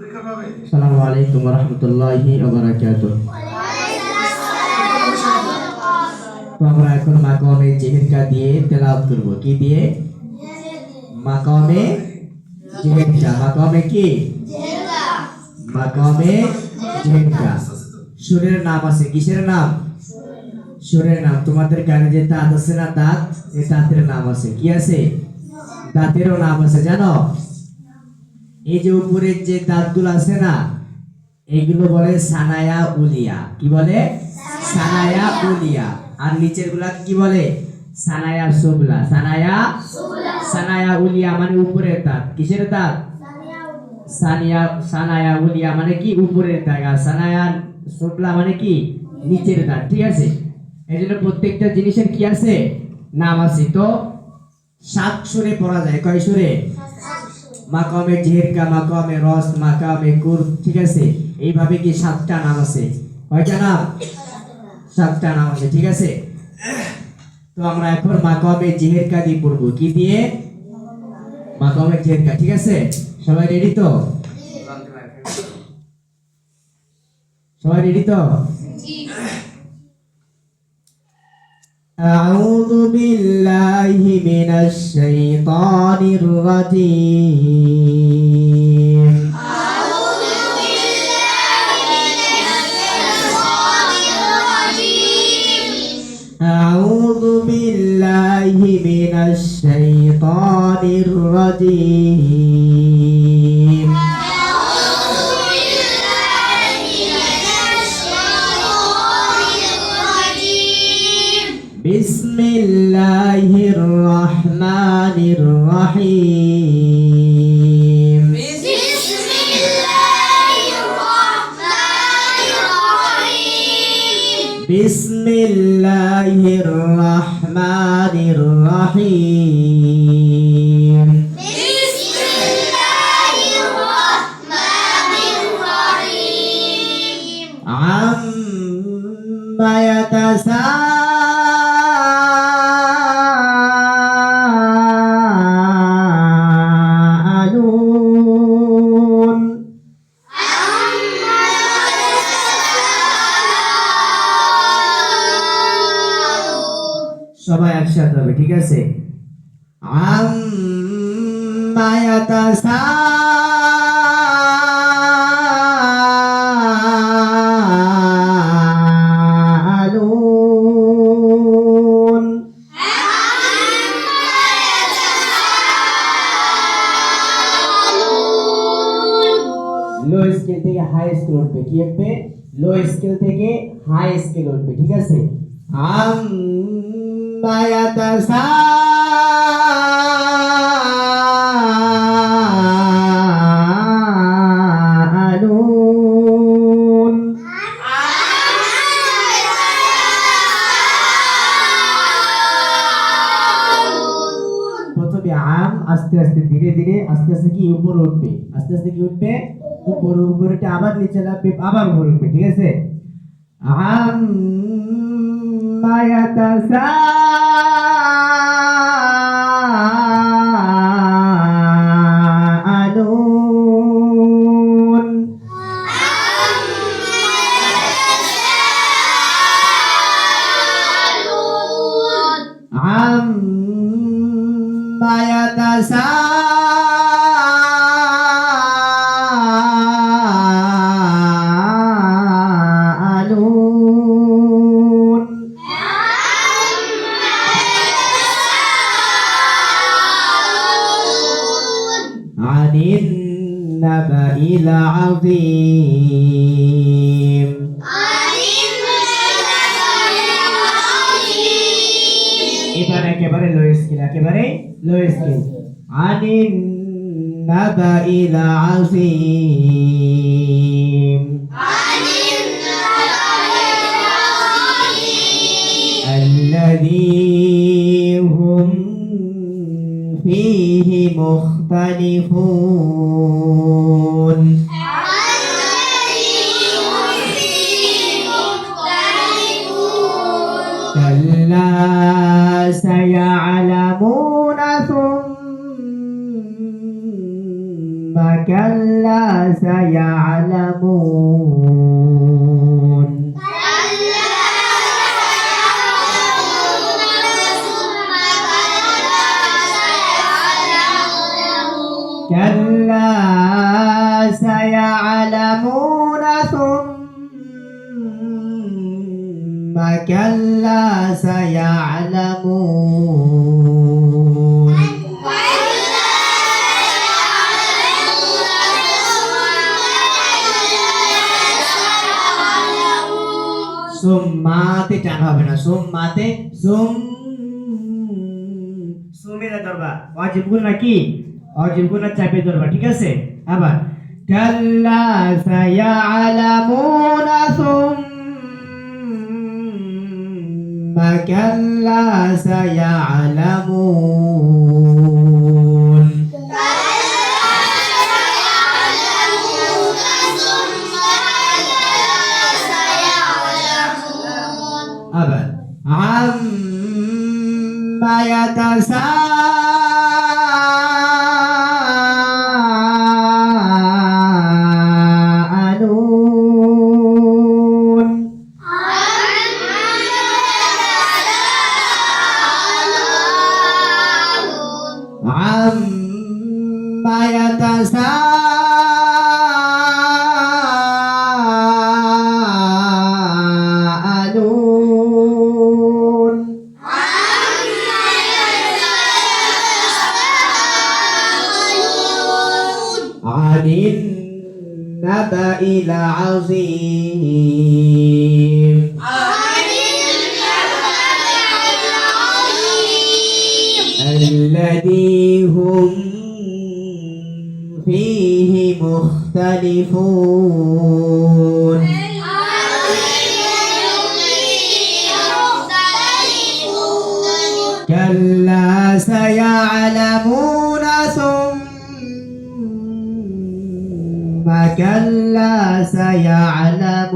আসসালামু আলাইকুম ওয়া রাহমাতুল্লাহি ওয়া বারাকাতুহু। তো আমরা এখন মাকামে জিহিরকা দিয়ে তেলাওয়াত করব। কি দিয়ে? মাকামে জিহিরকা। মাকামে কি? মাকামে জিহিরকা। সুরের নাম আছে। কিসের নাম? সুরের নাম। তোমাদের গানে যে দাঁত আছে না, দাঁত, এই দাঁতের নাম আছে। কি আছে? দাঁতেরও নাম আছে, জানো? এই যে উপরের যে দাঁতগুলো আছে না, এইগুলো বলে সানায়া উলিয়া। কি বলে? সানায়া উলিয়া। আর নিচের গুলা কি বলে? সানায়া সুবলা। সানায়া উলিয়া মানে উপরের দাঁত। কিসের দাঁত? সানায়া উলিয়া মানে কি? উপরের দাঁত। আর সানায়া সুবলা মানে কি? নিচের দাঁত। ঠিক আছে? এই জন্য প্রত্যেকটা জিনিসের কি আছে? নাম আছে। তো 7 সুরে পড়া যায়। কয় সুরে? মাকামে জিহিরকা, মাকামে রস, মাকামে কুর। ঠিক আছে? এইভাবে কি 7টা নাম আছে। কয়টা নাম? 7টা নাম আছে। ঠিক আছে? তো আমরা এখন মাকামে জিহিরকা দিয়ে পড়বো। কি দিয়ে? মাকামে জিহিরকা। ঠিক আছে? সবাই রেডি তো? সবাই রেডি তো? أعوذ بالله من الشيطان الرجيم. أعوذ بالله من الشيطان الرجيم. أعوذ بالله من الشيطان الرجيم. بسم الله الرحمن الرحيم. بسم الله الرحمن الرحيم. بسم الله الرحمن الرحيم. بسم الله الرحمن الرحيم. عما يتساءلون. সবাই একসাথে হবে। ঠিক আছে? আম্মা ইয়াতাসাআলুন। লো স্কেল থেকে হাই স্কেল উঠবে। কি উঠবে? লো স্কেল থেকে হাই স্কেল উঠবে। ঠিক আছে? আম্মা ইয়াতাসাআলুন। প্রথমে আম, আস্তে আস্তে ধীরে ধীরে আস্তে আস্তে কি উপরে উঠবে। আস্তে আস্তে কি উঠবে? উপরে। উপরে আবার নিচে নামবে, আবার উপরে উঠবে। ঠিক আছে? আম্মা ইয়াতাসাআলুন। عما يتساءلون. عن النبأ العظيم. এবার একেবারে লো স্কেল। একেবারে লো স্কেল। আনিন নাবাইল আযীম। الذي هم فيه مختلفون. كلا سيعلمون ثم كلا كلا سيعلمون كلا سيعلمون ثم كلا سيعلمون সুম্মাতে টান হবে না সুম্মাতে সুমেরা ধরবা ওয়াজিব গুণ নাকি ওয়াজিব গুণ চাপে ধরবা ঠিক আছে আবার কাল্লা সায়ালামুনা সুম্মা কাল্লা সায়ালামুন আবার আম্মা ইয়াতাসাআলুন আম্মা ইয়াতাসাআলুন عن النبأ العظيم الذي هم فيه مختلفون كلا سيعلمون ثم كلا سيعلمون